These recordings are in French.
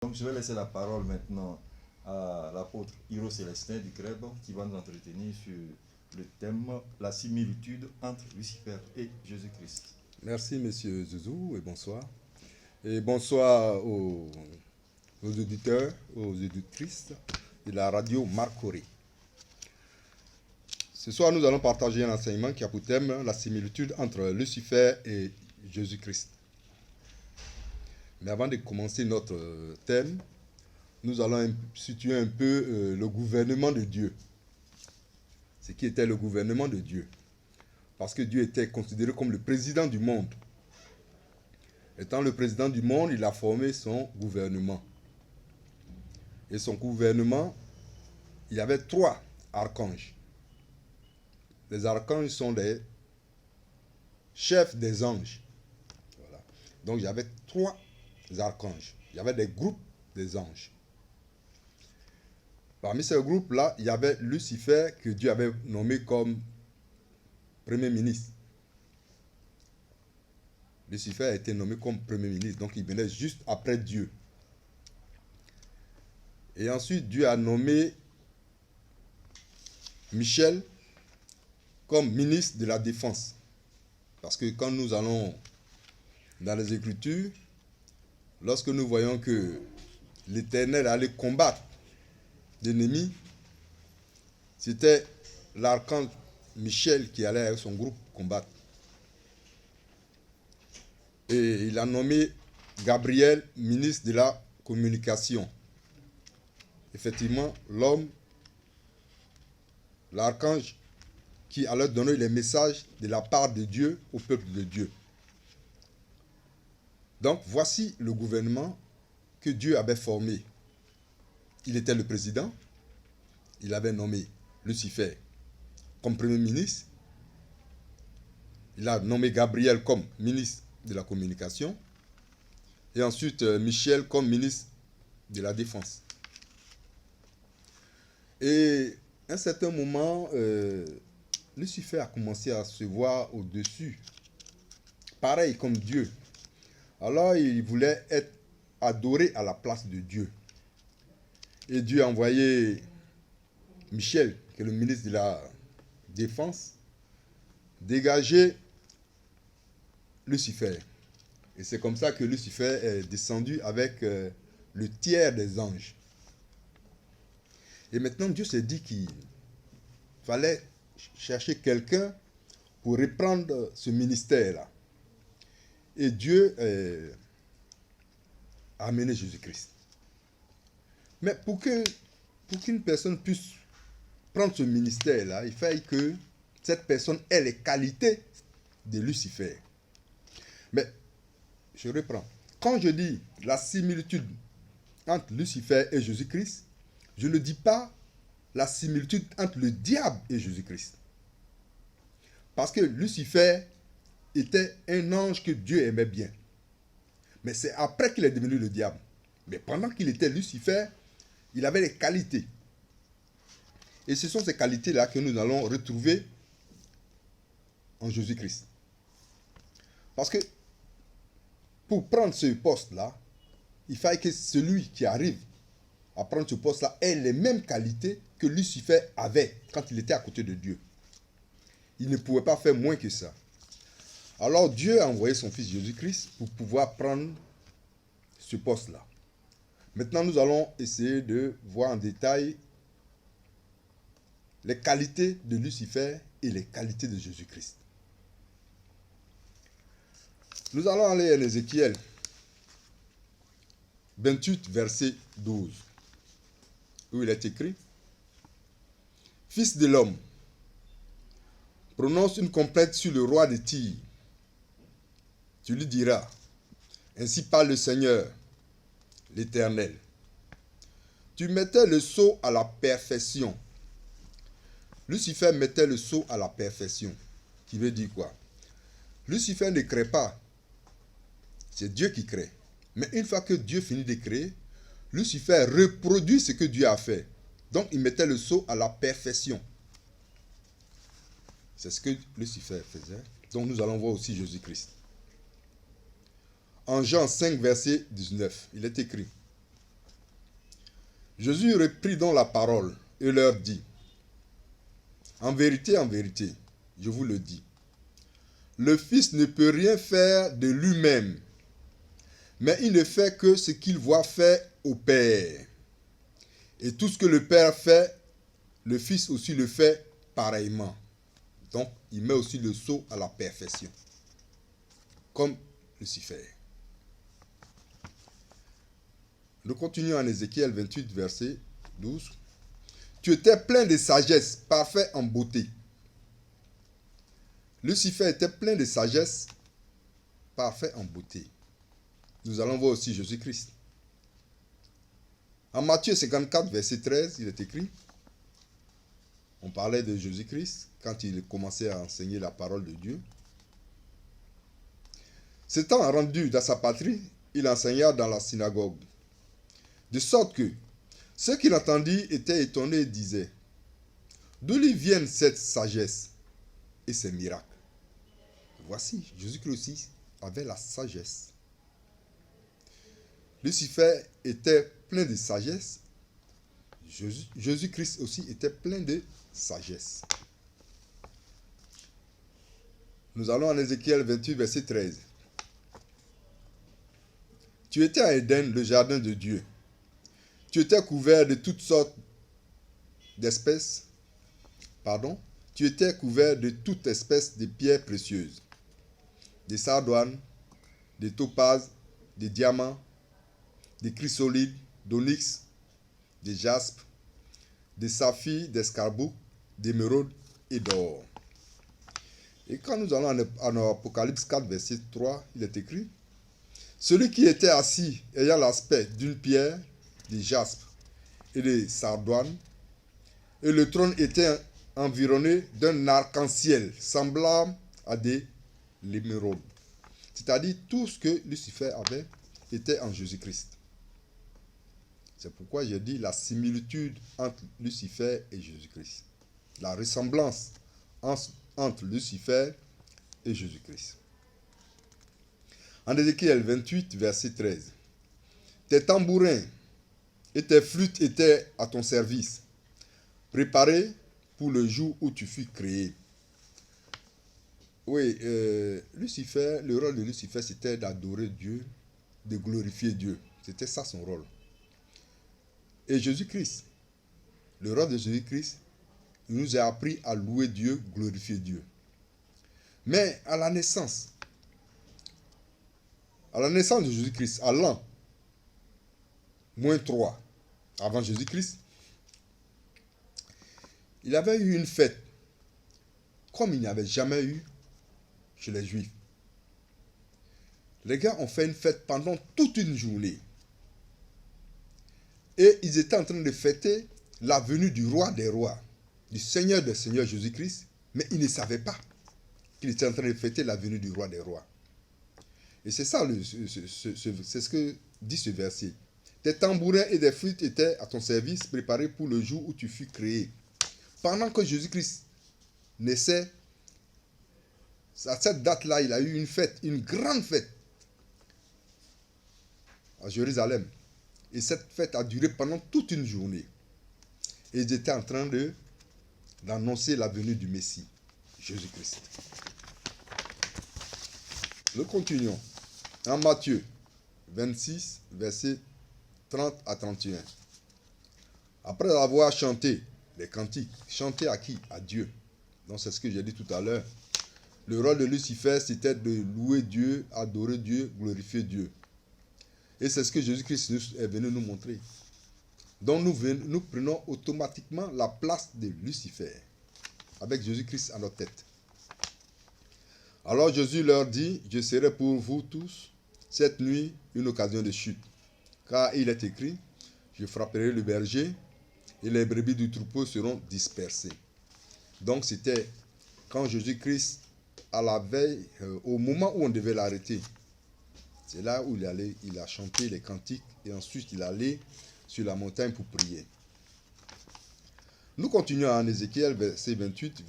Donc je vais laisser la parole maintenant à l'apôtre Hiro Célestin du Crèbe qui va nous entretenir sur le thème la similitude entre Lucifer et Jésus-Christ. Merci, monsieur Zouzou, et bonsoir. Et bonsoir aux auditeurs, aux auditrices de la radio Marcoré. Ce soir, nous allons partager un enseignement qui a pour thème la similitude entre Lucifer et Jésus-Christ. Mais avant de commencer notre thème, nous allons situer un peu le gouvernement de Dieu. Ce qui était le gouvernement de Dieu. Parce que Dieu était considéré comme le président du monde. Étant le président du monde, il a formé son gouvernement. Et son gouvernement, il y avait 3 archanges. Les archanges sont les chefs des anges. Voilà. Donc il y avait 3 archanges. Il y avait des groupes des anges. Parmi ces groupes-là, il y avait Lucifer que Dieu avait nommé comme Premier ministre. Lucifer a été nommé comme Premier ministre, donc il venait juste après Dieu. Et ensuite, Dieu a nommé Michel comme ministre de la Défense. Parce que quand nous allons dans les Écritures, lorsque nous voyons que l'Éternel allait combattre l'ennemi, c'était l'archange Michel qui allait avec son groupe combattre. Et il a nommé Gabriel ministre de la communication. Effectivement, l'archange qui allait donner les messages de la part de Dieu au peuple de Dieu. Donc, voici le gouvernement que Dieu avait formé. Il était le président. Il avait nommé Lucifer comme premier ministre. Il a nommé Gabriel comme ministre de la communication. Et ensuite, Michel comme ministre de la défense. Et à un certain moment, Lucifer a commencé à se voir au-dessus, pareil comme Dieu. Alors il voulait être adoré à la place de Dieu. Et Dieu a envoyé Michel, qui est le ministre de la Défense, dégager Lucifer. Et c'est comme ça que Lucifer est descendu avec le tiers des anges. Et maintenant, Dieu s'est dit qu'il fallait chercher quelqu'un pour reprendre ce ministère-là. Et Dieu a amené Jésus-Christ. Mais pour qu'une personne puisse prendre ce ministère-là, il fallait que cette personne ait les qualités de Lucifer. Mais, je reprends. Quand je dis la similitude entre Lucifer et Jésus-Christ, je ne dis pas la similitude entre le diable et Jésus-Christ. Parce que Lucifer était un ange que Dieu aimait bien. Mais c'est après qu'il est devenu le diable. Mais pendant qu'il était Lucifer, il avait les qualités. Et ce sont ces qualités-là que nous allons retrouver en Jésus-Christ. Parce que pour prendre ce poste-là, il fallait que celui qui arrive à prendre ce poste-là ait les mêmes qualités que Lucifer avait quand il était à côté de Dieu. Il ne pouvait pas faire moins que ça. Alors Dieu a envoyé son fils Jésus-Christ pour pouvoir prendre ce poste-là. Maintenant, nous allons essayer de voir en détail les qualités de Lucifer et les qualités de Jésus-Christ. Nous allons aller en Ézéchiel 28, verset 12, où il est écrit « Fils de l'homme, prononce une complainte sur le roi de Tyr. Tu lui diras, ainsi parle le Seigneur, l'Éternel. Tu mettais le sceau à la perfection. » Lucifer mettait le sceau à la perfection. Qui veut dire quoi? Lucifer ne crée pas. C'est Dieu qui crée. Mais une fois que Dieu finit de créer, Lucifer reproduit ce que Dieu a fait. Donc il mettait le sceau à la perfection. C'est ce que Lucifer faisait. Donc nous allons voir aussi Jésus-Christ. En Jean 5, verset 19, il est écrit Jésus reprit donc la parole et leur dit, en vérité, je vous le dis, le Fils ne peut rien faire de lui-même, mais il ne fait que ce qu'il voit faire au Père. Et tout ce que le Père fait, le Fils aussi le fait pareillement. Donc, il met aussi le sceau à la perfection, comme Lucifer. Nous continuons en Ézéchiel 28, verset 12. Tu étais plein de sagesse, parfait en beauté. Lucifer était plein de sagesse, parfait en beauté. Nous allons voir aussi Jésus-Christ. En Matthieu 54, verset 13, il est écrit, on parlait de Jésus-Christ quand il commençait à enseigner la parole de Dieu. S'étant rendu dans sa patrie, il enseigna dans la synagogue. De sorte que ceux qui l'entendirent étaient étonnés et disaient, d'où lui viennent cette sagesse et ces miracles? Voici, Jésus-Christ aussi avait la sagesse. Lucifer était plein de sagesse. Jésus-Christ aussi était plein de sagesse. Nous allons en Ézéchiel 28, verset 13. Tu étais à Éden, le jardin de Dieu. Tu étais couvert de toutes sortes d'espèces. Tu étais couvert de toutes espèces de pierres précieuses. Des sardoines, des topazes, des diamants, des chrysolites, d'onyx, des jaspes, des saphirs, d'escarboucles, d'émeraudes et d'or. Et quand nous allons en Apocalypse 4, verset 3, il est écrit, celui qui était assis ayant l'aspect d'une pierre, des jaspes et des sardoines, et le trône était environné d'un arc-en-ciel semblable à de l'émeraude. C'est-à-dire tout ce que Lucifer avait était en Jésus-Christ. C'est pourquoi j'ai dit la similitude entre Lucifer et Jésus-Christ. La ressemblance entre Lucifer et Jésus-Christ. En Ézéchiel 28, verset 13. Tes tambourins et tes flûtes étaient à ton service, préparés pour le jour où tu fus créé. Oui, Lucifer, le rôle de Lucifer, c'était d'adorer Dieu, de glorifier Dieu. C'était ça son rôle. Et Jésus-Christ, le rôle de Jésus-Christ, il nous a appris à louer Dieu, glorifier Dieu. Mais à la naissance de Jésus-Christ, à l'an -3 avant Jésus-Christ, il avait eu une fête comme il n'y avait jamais eu chez les Juifs. Les gars ont fait une fête pendant toute une journée. Et ils étaient en train de fêter la venue du roi des rois, du Seigneur des seigneurs Jésus-Christ, mais ils ne savaient pas qu'il était en train de fêter la venue du roi des rois. Et c'est ça, c'est ce que dit ce verset. Tes tambourins et des flûtes étaient à ton service, préparés pour le jour où tu fus créé. Pendant que Jésus-Christ naissait, à cette date-là, il a eu une fête, une grande fête à Jérusalem. Et cette fête a duré pendant toute une journée. Et ils étaient en train d'annoncer la venue du Messie, Jésus-Christ. Nous continuons. En Matthieu 26, versets 30 à 31. Après avoir chanté les cantiques, chanté à qui? À Dieu. Donc c'est ce que j'ai dit tout à l'heure. Le rôle de Lucifer, c'était de louer Dieu, adorer Dieu, glorifier Dieu. Et c'est ce que Jésus-Christ est venu nous montrer. Donc nous prenons automatiquement la place de Lucifer, avec Jésus-Christ à notre tête. Alors Jésus leur dit, je serai pour vous tous cette nuit une occasion de chute. Car il est écrit, je frapperai le berger et les brebis du troupeau seront dispersées. Donc c'était quand Jésus-Christ, à la veille, au moment où on devait l'arrêter, c'est là où il a chanté les cantiques et ensuite il allait sur la montagne pour prier. Nous continuons en Ézéchiel, verset 28,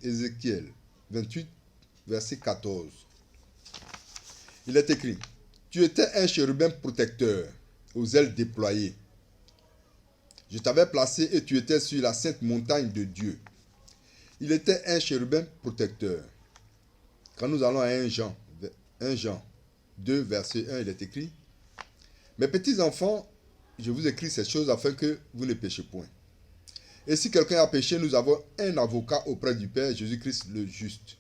Ézéchiel 28, verset 14. Il est écrit, tu étais un chérubin protecteur, aux ailes déployées. Je t'avais placé et tu étais sur la sainte montagne de Dieu. Il était un chérubin protecteur. Quand nous allons à 1 Jean 2, verset 1, il est écrit: Mes petits enfants, je vous écris ces choses afin que vous ne péchez point. Et si quelqu'un a péché, nous avons un avocat auprès du Père, Jésus-Christ le juste.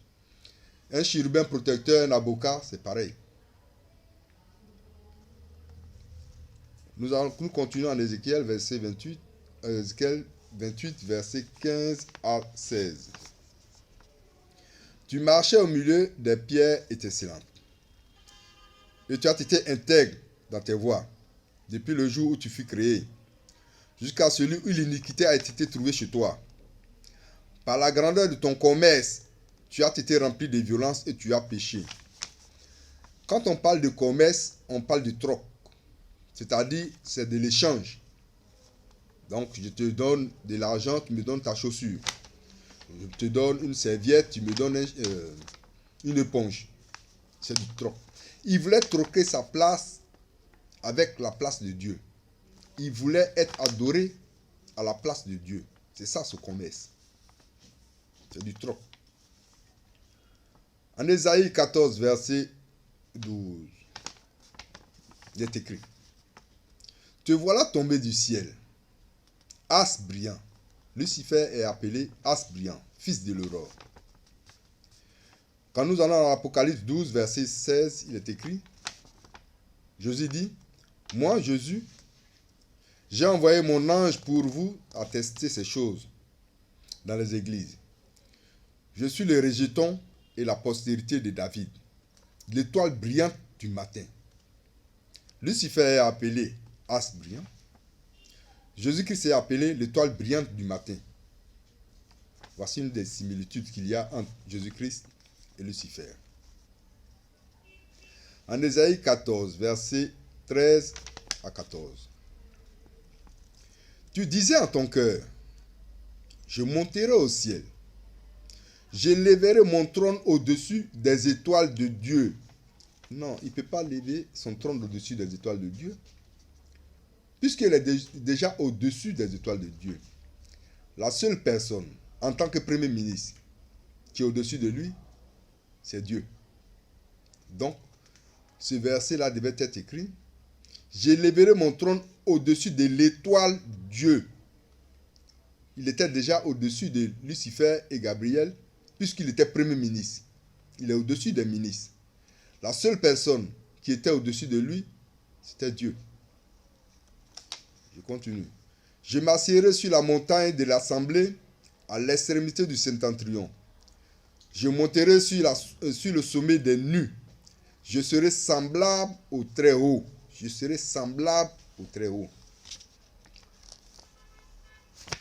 Un chérubin protecteur, un avocat, c'est pareil. Nous continuons en Ézéchiel, Ézéchiel 28, versets 15 à 16. Tu marchais au milieu des pierres étincelantes. Et tu as été intègre dans tes voies, depuis le jour où tu fus créé, jusqu'à celui où l'iniquité a été trouvée chez toi. Par la grandeur de ton commerce, tu as été rempli de violence et tu as péché. Quand on parle de commerce, on parle de troc. C'est-à-dire, c'est de l'échange. Donc, je te donne de l'argent, tu me donnes ta chaussure. Je te donne une serviette, tu me donnes une éponge. C'est du troc. Il voulait troquer sa place avec la place de Dieu. Il voulait être adoré à la place de Dieu. C'est ça ce commerce. C'est du troc. En Ésaïe 14, verset 12, il est écrit: Te voilà tombé du ciel, as brillant. Lucifer est appelé as brillant, fils de l'aurore. Quand nous allons dans l'Apocalypse 12, verset 16, il est écrit: Jésus dit: Moi, Jésus, j'ai envoyé mon ange pour vous attester ces choses dans les églises. Je suis le rejeton et la postérité de David, l'étoile brillante du matin. Lucifer est appelé as brillant. Jésus-Christ est appelé l'étoile brillante du matin. Voici une des similitudes qu'il y a entre Jésus-Christ et Lucifer. En Ésaïe 14, versets 13 à 14. Tu disais en ton cœur: Je monterai au ciel. J'élèverai mon trône au-dessus des étoiles de Dieu. Non, il ne peut pas lever son trône au-dessus des étoiles de Dieu, puisqu'il est déjà au-dessus des étoiles de Dieu. La seule personne, en tant que premier ministre, qui est au-dessus de lui, c'est Dieu. Donc, ce verset-là devait être écrit: J'élèverai mon trône au-dessus de l'étoile Dieu. Il était déjà au-dessus de Lucifer et Gabriel, puisqu'il était premier ministre. Il est au-dessus des ministres. La seule personne qui était au-dessus de lui, c'était Dieu. Je continue. Je m'assierai sur la montagne de l'assemblée, à l'extrémité du septentrion. Je monterai sur le sommet des nues. Je serai semblable au Très-Haut. Je serai semblable au Très-Haut.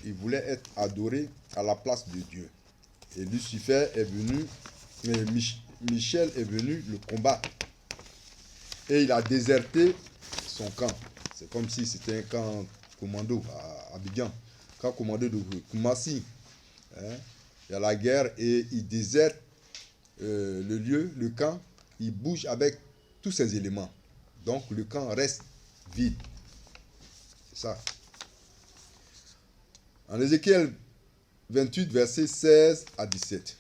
Il voulait être adoré à la place de Dieu. Et Lucifer est venu, Michel est venu le combattre. Et il a déserté son camp. C'est comme si c'était un camp commando à Abidjan, camp commando de Koumassi. Il y a la guerre et il déserte le lieu, le camp, il bouge avec tous ses éléments. Donc le camp reste vide. C'est ça. En Ézéchiel 28, versets 16 à 17.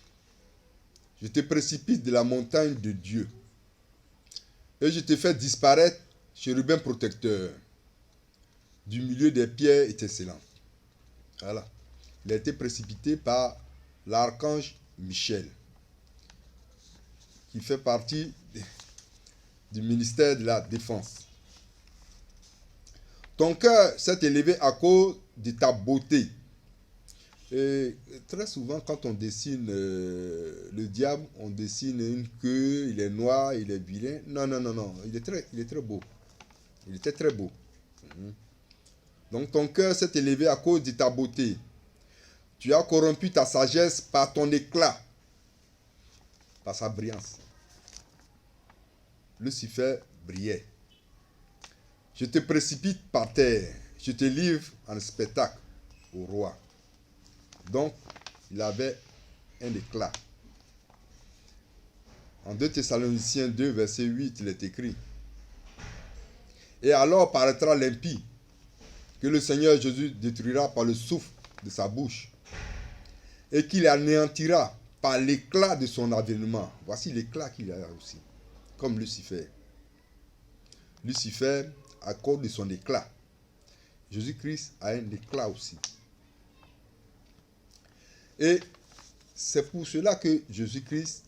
Je te précipite de la montagne de Dieu, et je te fais disparaître, chérubin protecteur, du milieu des pierres étincelantes. Voilà. Il a été précipité par l'archange Michel, qui fait partie du ministère de la Défense. Ton cœur s'est élevé à cause de ta beauté. Et très souvent, quand on dessine le diable, on dessine une queue, il est noir, il est vilain. Non, non, non, non. Il est très beau. Il était très beau. Donc ton cœur s'est élevé à cause de ta beauté. Tu as corrompu ta sagesse par ton éclat, par sa brillance. Lucifer brillait. Je te précipite par terre. Je te livre en spectacle au roi. Donc, il avait un éclat. En 2 Thessaloniciens 2, verset 8, il est écrit: Et alors paraîtra l'impie, que le Seigneur Jésus détruira par le souffle de sa bouche et qu'il anéantira par l'éclat de son avènement. Voici l'éclat qu'il a aussi, comme Lucifer. Lucifer, à cause de son éclat, Jésus-Christ a un éclat aussi. Et c'est pour cela que Jésus-Christ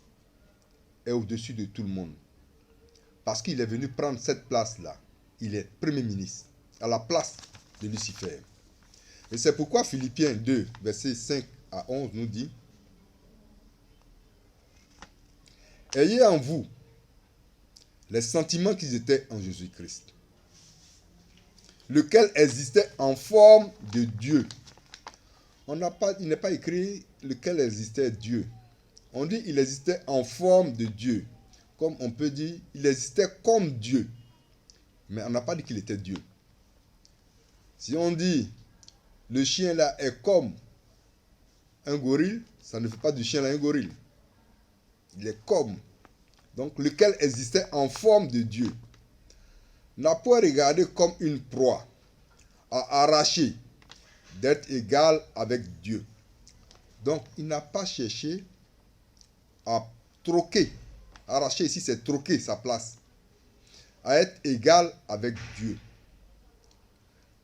est au-dessus de tout le monde. Parce qu'il est venu prendre cette place-là. Il est Premier ministre, à la place de Lucifer. Et c'est pourquoi Philippiens 2, versets 5 à 11 nous dit: ayez en vous les sentiments qui étaient en Jésus-Christ, lequel existait en forme de Dieu. Il n'est pas écrit lequel existait Dieu. On dit il existait en forme de Dieu. Comme on peut dire, il existait comme Dieu. Mais on n'a pas dit qu'il était Dieu. Si on dit le chien là est comme un gorille, ça ne fait pas du chien là un gorille. Il est comme. Donc lequel existait en forme de Dieu. N'a pas regardé comme une proie à arracher, d'être égal avec Dieu. Donc il n'a pas cherché à troquer. Arracher ici, c'est troquer sa place. À être égal avec Dieu.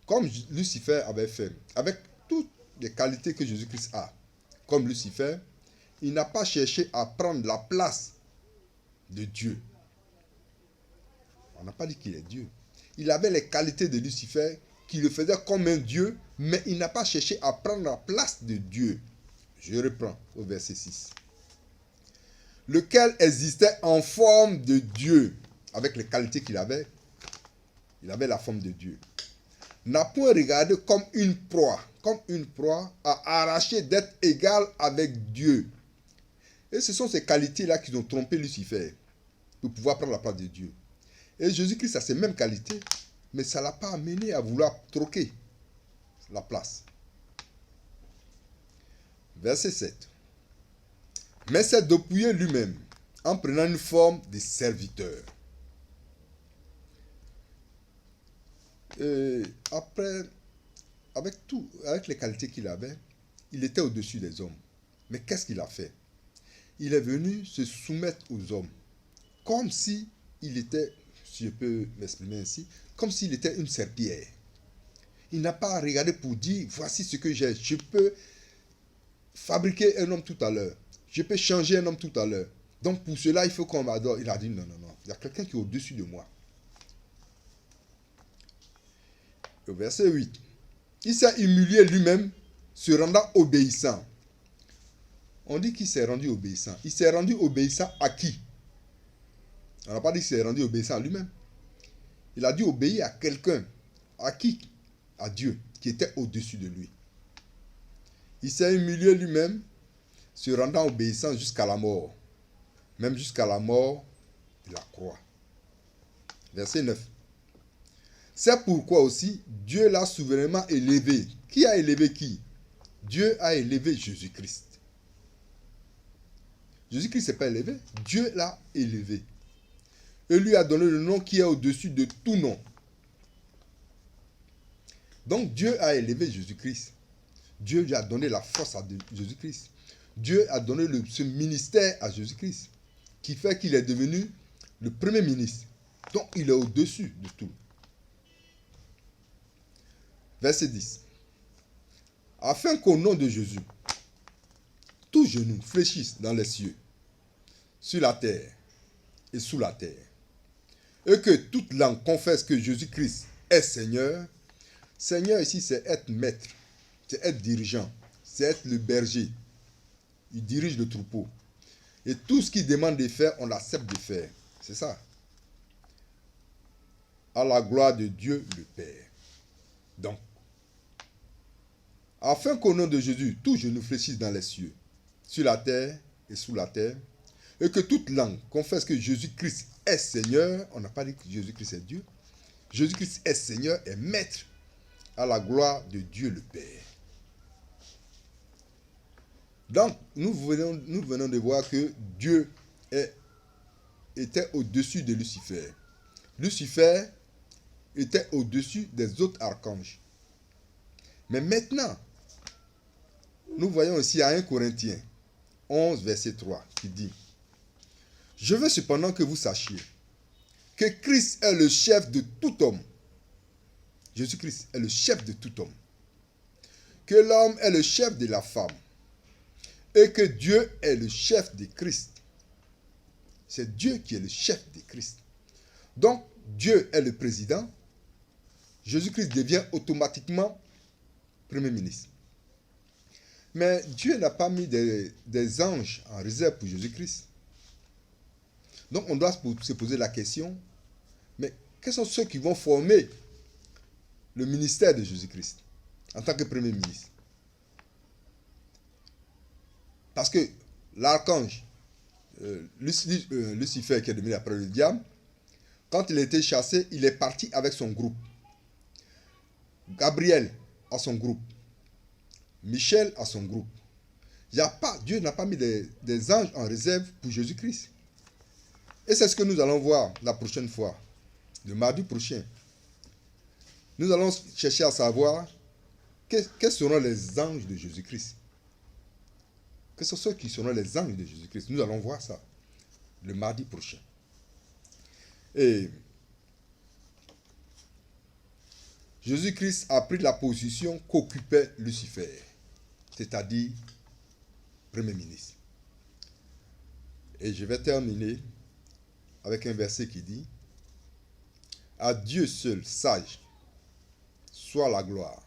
Comme Lucifer avait fait. Avec toutes les qualités que Jésus-Christ a. Comme Lucifer, il n'a pas cherché à prendre la place de Dieu. On n'a pas dit qu'il est Dieu. Il avait les qualités de Lucifer qui le faisaient comme un Dieu, mais il n'a pas cherché à prendre la place de Dieu. Je reprends au verset 6. Lequel existait en forme de Dieu, avec les qualités qu'il avait. Il avait la forme de Dieu. N'a point regardé comme une proie à arracher d'être égal avec Dieu. Et ce sont ces qualités-là qui ont trompé Lucifer, pour pouvoir prendre la place de Dieu. Et Jésus-Christ a ces mêmes qualités, mais ça ne l'a pas amené à vouloir troquer la place. Verset 7. Mais c'est dépouillé lui-même, en prenant une forme de serviteur. Et après, avec les qualités qu'il avait, il était au-dessus des hommes. Mais qu'est-ce qu'il a fait? Il est venu se soumettre aux hommes, comme si il était, si je peux m'exprimer ainsi, comme s'il était une serpillière. Il n'a pas regardé pour dire, voici ce que j'ai, je peux fabriquer un homme tout à l'heure. Je peux changer un homme tout à l'heure. Donc pour cela, il faut qu'on m'adore. Il a dit non. Il y a quelqu'un qui est au-dessus de moi. Au verset 8. Il s'est humilié lui-même, se rendant obéissant. On dit qu'il s'est rendu obéissant. Il s'est rendu obéissant à qui? On n'a pas dit qu'il s'est rendu obéissant à lui-même. Il a dû obéir à quelqu'un. À qui? À Dieu, qui était au-dessus de lui. Il s'est humilié lui-même, se rendant obéissant jusqu'à la mort. Même jusqu'à la mort de la croix. Verset 9. C'est pourquoi aussi Dieu l'a souverainement élevé. Qui a élevé qui? Dieu a élevé Jésus-Christ. Jésus-Christ ne s'est pas élevé. Dieu l'a élevé. Et lui a donné le nom qui est au-dessus de tout nom. Donc Dieu a élevé Jésus-Christ. Dieu lui a donné la force à Jésus-Christ. Dieu a donné ce ministère à Jésus-Christ, qui fait qu'il est devenu le premier ministre. Donc il est au-dessus de tout. Verset 10. Afin qu'au nom de Jésus, tous genoux fléchissent dans les cieux, sur la terre et sous la terre, et que toute langue confesse que Jésus-Christ est Seigneur. Seigneur ici, c'est être maître, c'est être dirigeant, c'est être le berger. Il dirige le troupeau. Et tout ce qu'il demande de faire, on l'accepte de faire. C'est ça. À la gloire de Dieu le Père. Donc, afin qu'au nom de Jésus, tous genoux fléchissent dans les cieux, sur la terre et sous la terre, et que toute langue confesse que Jésus-Christ est Seigneur. On n'a pas dit que Jésus-Christ est Dieu. Jésus-Christ est Seigneur et maître, à la gloire de Dieu le Père. Donc, nous venons de voir que Dieu était au-dessus de Lucifer. Lucifer était au-dessus des autres archanges. Mais maintenant, nous voyons ici à 1 Corinthiens 11, verset 3, qui dit: je veux cependant que vous sachiez que Christ est le chef de tout homme. Jésus-Christ est le chef de tout homme. Que l'homme est le chef de la femme. Et que Dieu est le chef de Christ. C'est Dieu qui est le chef de Christ. Donc, Dieu est le président. Jésus-Christ devient automatiquement Premier ministre. Mais Dieu n'a pas mis des anges en réserve pour Jésus-Christ. Donc, on doit se poser la question, mais quels sont ceux qui vont former le ministère de Jésus-Christ en tant que Premier ministre? Parce que l'archange Lucifer, qui est devenu après le diable, quand il a été chassé, il est parti avec son groupe. Gabriel a son groupe. Michel a son groupe. Dieu n'a pas mis des anges en réserve pour Jésus-Christ. Et c'est ce que nous allons voir la prochaine fois, le mardi prochain. Nous allons chercher à savoir quels seront les anges de Jésus-Christ. Quels sont ceux qui seront les anges de Jésus-Christ. Nous allons voir ça le mardi prochain. Et Jésus-Christ a pris la position qu'occupait Lucifer, c'est-à-dire Premier ministre. Et je vais terminer avec un verset qui dit: à Dieu seul, sage, soit la gloire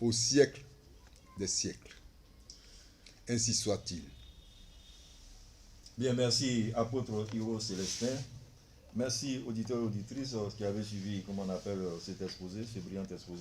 au siècle des siècles. Ainsi soit-il. Bien, merci, apôtre Hiro Célestin. Merci, auditeurs et auditrices qui avaient suivi, comment on appelle, cet exposé, ce brillant exposé.